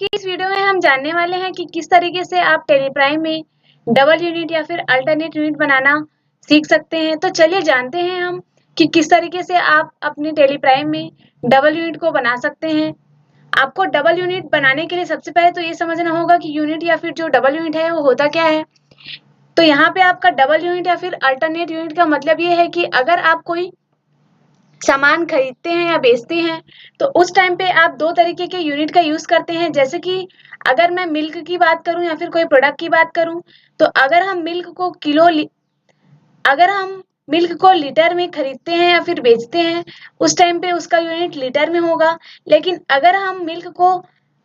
की इस वीडियो में हम जानने वाले हैं कि किस तरीके से आप टेलीप्राइम में डबल यूनिट या फिर अल्टरनेट यूनिट बनाना सीख सकते हैं। तो चलिए जानते हैं हम कि किस तरीके से आप अपने टेलीप्राइम में डबल यूनिट को बना सकते हैं। आपको डबल यूनिट बनाने के लिए सबसे पहले तो ये समझना होगा कि यूनिट या फिर जो डबल यूनिट है वो होता क्या है। तो यहाँ पे आपका डबल यूनिट या फिर अल्टरनेट यूनिट का मतलब ये है कि अगर आप कोई सामान खरीदते हैं या बेचते हैं तो उस टाइम पे आप दो तरीके के यूनिट का यूज करते हैं। जैसे कि अगर मैं मिल्क की बात करूं या फिर कोई प्रोडक्ट की बात करूं तो अगर हम मिल्क को लीटर में खरीदते हैं या फिर बेचते हैं उस टाइम पे उसका यूनिट लीटर में होगा। लेकिन अगर हम मिल्क को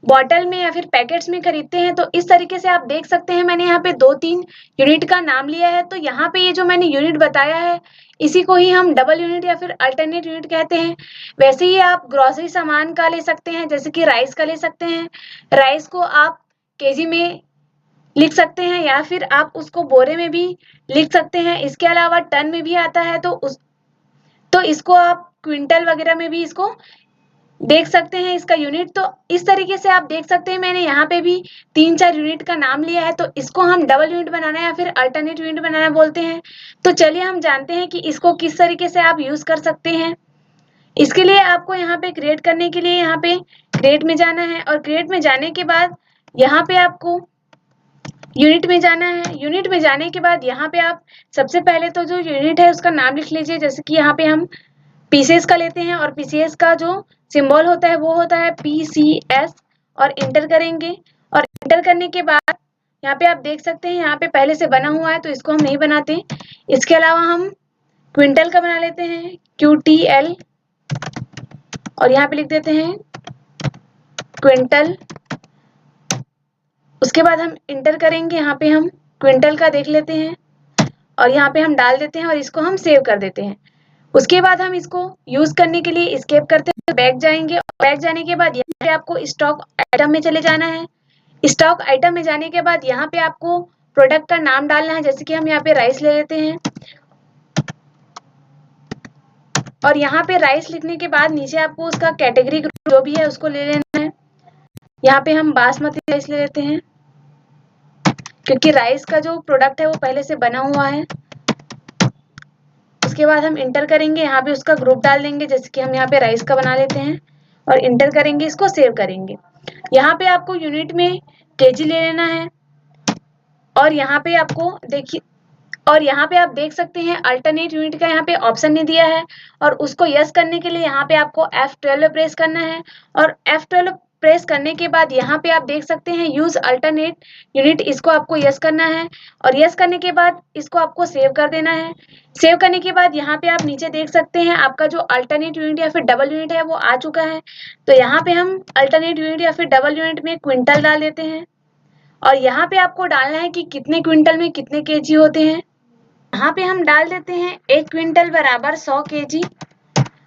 बॉटल में या फिर पैकेट्स में खरीदते हैं तो इस तरीके से आप देख सकते हैं मैंने यहाँ पे 2-3 यूनिट का नाम लिया है। तो यहाँ पे ये जो मैंने यूनिट बताया है इसी को ही हम डबल यूनिट या फिर अल्टरनेट यूनिट कहते हैं। वैसे ही आप ग्रोसरी सामान का ले सकते हैं, जैसे कि राइस का ले सकते हैं। राइस को आप केजी में लिख सकते हैं या फिर आप उसको बोरे में भी लिख सकते हैं। इसके अलावा टन में भी आता है तो इसको आप क्विंटल वगैरह में भी इसको देख सकते हैं इसका यूनिट। तो इस तरीके से आप देख सकते हैं मैंने यहाँ पे भी 3-4 यूनिट का नाम लिया है। तो इसको हम डबल यूनिट बनाना या फिर अल्टरनेट यूनिट बनाना बोलते हैं। तो चलिए हम जानते हैं कि इसको किस तरीके से आप यूज कर सकते हैं। इसके लिए आपको यहाँ पे क्रिएट करने के लिए यहाँ पे क्रिएट में जाना है और क्रिएट में जाने के बाद यहाँ पे आपको यूनिट में जाना है। यूनिट में जाने के बाद यहाँ पे आप सबसे पहले तो जो यूनिट है उसका नाम लिख लीजिए। जैसे कि यहाँ पे हम पीसीएस का लेते हैं और पीसीएस का जो सिंबल होता है वो होता है पीसीएस और इंटर करेंगे। और इंटर करने के बाद यहाँ पे आप देख सकते हैं यहाँ पे पहले से बना हुआ है तो इसको हम नहीं बनाते। इसके अलावा हम क्विंटल का बना लेते हैं QTL और यहाँ पे लिख देते हैं क्विंटल। उसके बाद हम इंटर करेंगे, यहाँ पे हम क्विंटल का देख लेते हैं और यहाँ पे हम डाल देते हैं और इसको हम सेव कर देते हैं। उसके बाद हम इसको यूज करने के लिए एस्केप करते हुए बैक जाएंगे और बैक जाने के बाद यहाँ पे आपको स्टॉक आइटम में चले जाना है। स्टॉक आइटम में जाने के बाद यहाँ पे आपको प्रोडक्ट का नाम डालना है। जैसे कि हम यहाँ पे राइस ले लेते हैं और यहाँ पे राइस लिखने के बाद नीचे आपको उसका कैटेगरी ग्रुप जो भी है उसको ले लेना है। यहाँ पे हम बासमती राइस ले लेते हैं क्योंकि राइस का जो प्रोडक्ट है वो पहले से बना हुआ है। उसके बाद हम इंटर करेंगे, यहाँ पे उसका ग्रुप डाल देंगे। जैसे कि हम यहाँ पे राइस का बना लेते हैं और इंटर करेंगे, इसको सेव करेंगे। यहाँ पे आपको यूनिट में केजी ले लेना है और यहाँ पे आपको देखिए और यहाँ पे आप देख सकते हैं अल्टरनेट यूनिट का यहाँ पे ऑप्शन नहीं दिया है और उसको यस करने के लिए यहाँ पे आपको F12 प्रेस करना है। और F12 प्रेस करने के बाद यहाँ पे आप देख सकते हैं यूज अल्टरनेट यूनिट, इसको आपको यस करना है और यस करने के बाद इसको आपको सेव कर देना है। सेव करने के बाद यहाँ पे आप नीचे देख सकते हैं आपका जो अल्टरनेट यूनिट या फिर डबल यूनिट है वो आ चुका है। तो यहाँ पे हम अल्टरनेट यूनिट या फिर डबल यूनिट में क्विंटल डाल देते हैं और यहाँ पे आपको डालना है कि कितने क्विंटल में कितने केजी होते हैं। यहाँ पे हम डाल देते हैं 1 क्विंटल बराबर 100 केजी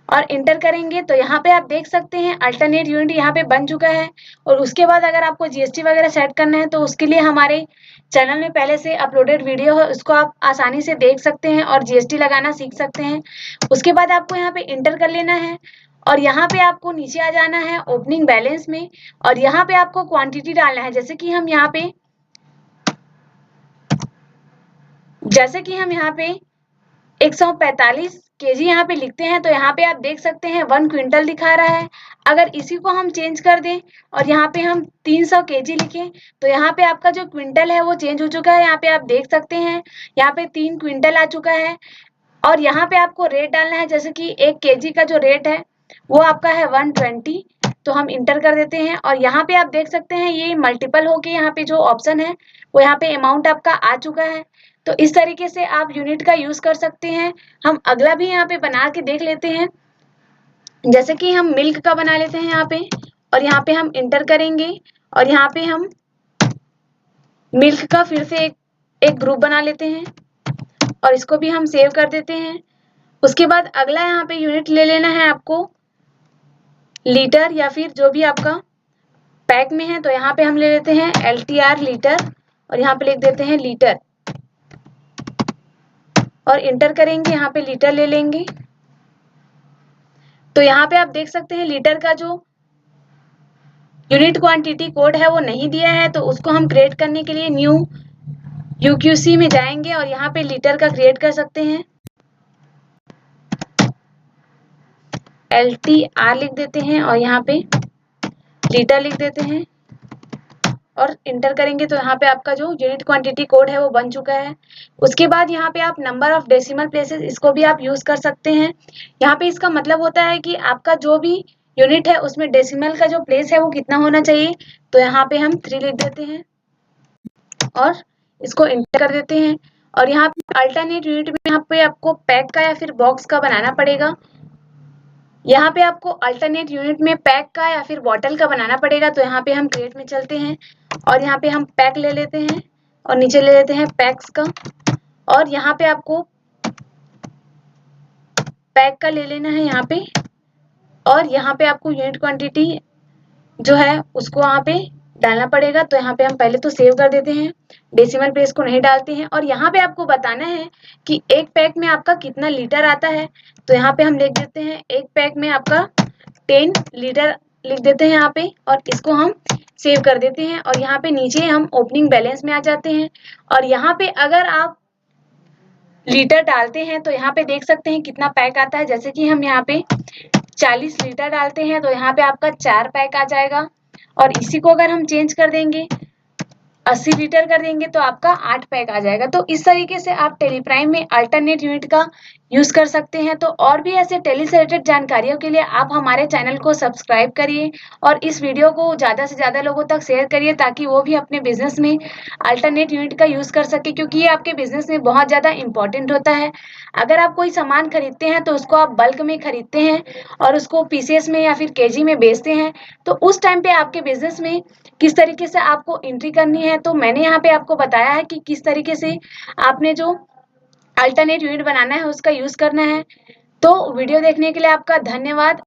और इंटर करेंगे। तो यहाँ पे आप देख सकते हैं अल्टरनेट यूनिट यहाँ पे बन चुका है। और उसके बाद अगर आपको जीएसटी वगैरह सेट करना है तो उसके लिए हमारे चैनल में पहले से अपलोडेड वीडियो है, उसको आप आसानी से देख सकते हैं और जीएसटी लगाना सीख सकते हैं। उसके बाद आपको यहाँ पे इंटर कर लेना है और यहाँ पे आपको नीचे आ जाना है ओपनिंग बैलेंस में और यहाँ पे आपको क्वांटिटी डालना है। जैसे कि हम यहाँ पे 145 केजी यहाँ पे लिखते हैं। तो यहाँ पे आप देख सकते हैं 1 क्विंटल दिखा रहा है। अगर इसी को हम चेंज कर दें और यहाँ पे हम 300 केजी लिखें तो यहाँ पे आपका जो क्विंटल है वो चेंज हो चुका है। यहाँ पे आप देख सकते हैं यहाँ पे 3 क्विंटल आ चुका है और यहाँ पे आपको रेट डालना है। जैसे कि 1 केजी का जो रेट है वो आपका है 120। तो हम इंटर कर देते हैं और यहाँ पे आप देख सकते हैं ये मल्टीपल होके यहाँ पे जो ऑप्शन है वो यहाँ पे अमाउंट आपका आ चुका है। तो इस तरीके से आप यूनिट का यूज कर सकते हैं। हम अगला भी यहाँ पे बना के देख लेते हैं। जैसे कि हम मिल्क का बना लेते हैं यहाँ पे और यहाँ पे हम इंटर करेंगे और यहाँ पे हम मिल्क का फिर से एक ग्रुप बना लेते हैं और इसको भी हम सेव कर देते हैं। उसके बाद अगला यहाँ पे यूनिट ले लेना है आपको लीटर या फिर जो भी आपका पैक में है। तो यहाँ पे हम ले लेते हैं LTR लीटर और यहाँ पे लिख देते हैं लीटर और इंटर करेंगे, यहाँ पे लीटर ले लेंगे। तो यहाँ पे आप देख सकते हैं लीटर का जो यूनिट क्वांटिटी कोड है वो नहीं दिया है, तो उसको हम क्रिएट करने के लिए न्यू UQC में जाएंगे और यहाँ पे लीटर का क्रिएट कर सकते हैं। LTR लिख देते हैं और यहाँ पे लीटर लिख देते हैं और इंटर करेंगे तो यहाँ पे आपका जो यूनिट क्वांटिटी कोड है वो बन चुका है। उसके बाद यहाँ पे आप नंबर ऑफ डेसिमल प्लेसेस, इसको भी आप यूज कर सकते हैं। यहाँ पे इसका मतलब होता है कि आपका जो भी यूनिट है उसमें डेसिमल का जो प्लेस है वो कितना होना चाहिए। तो यहाँ पे हम 3 लिख देते हैं और इसको इंटर कर देते हैं। और यहाँ पे अल्टरनेट यूनिट में यहाँ पे आपको पैक का या फिर बॉक्स का बनाना पड़ेगा। यहाँ पे आपको अल्टरनेट यूनिट में पैक का या फिर बॉटल का बनाना पड़ेगा। तो यहाँ पे हम क्रिएट में चलते हैं और यहाँ पे हम पैक ले लेते हैं और नीचे ले लेते हैं पैक्स का, और यहाँ पे आपको पैक का ले लेना है यहाँ पे। और यहाँ पे आपको यूनिट क्वांटिटी जो है उसको वहाँ पे डालना पड़ेगा। तो यहाँ पे हम पहले तो सेव कर देते हैं, डेसिमल प्लेस को नहीं डालते हैं। और यहाँ पे आपको बताना है कि एक पैक में आपका कितना लीटर आता है। तो यहाँ पे हम लिख देते हैं एक पैक में आपका 10 लीटर लिख देते हैं यहाँ पे और इसको हम सेव कर देते हैं। और यहाँ पे नीचे हम ओपनिंग बैलेंस में आ जाते हैं और यहाँ पे अगर आप लीटर डालते हैं तो यहाँ पे देख सकते हैं कितना पैक आता है। जैसे कि हम यहाँ पे 40 लीटर डालते हैं तो यहाँ पे आपका 4 पैक आ जाएगा। और इसी को अगर हम चेंज कर देंगे 80 लीटर कर देंगे तो आपका 8 पैक आ जाएगा। तो इस तरीके से आप टेलीप्राइम में अल्टरनेट यूनिट का यूज कर सकते हैं। तो और भी ऐसे टेली से रिलेटेड जानकारियों के लिए आप हमारे चैनल को सब्सक्राइब करिए और इस वीडियो को ज़्यादा से ज़्यादा लोगों तक शेयर करिए ताकि वो भी अपने बिजनेस में अल्टरनेट यूनिट का यूज कर सके, क्योंकि ये आपके बिजनेस में बहुत ज़्यादा इंपॉर्टेंट होता है। अगर आप कोई सामान खरीदते हैं तो उसको आप बल्क में खरीदते हैं और उसको पीसेस में या फिर केजी में बेचते हैं, तो उस टाइम पे आपके बिजनेस में किस तरीके से आपको एंट्री करनी है। तो मैंने यहाँ पे आपको बताया है कि किस तरीके से आपने जो अल्टरनेट यूनिट बनाना है उसका यूज करना है। तो वीडियो देखने के लिए आपका धन्यवाद।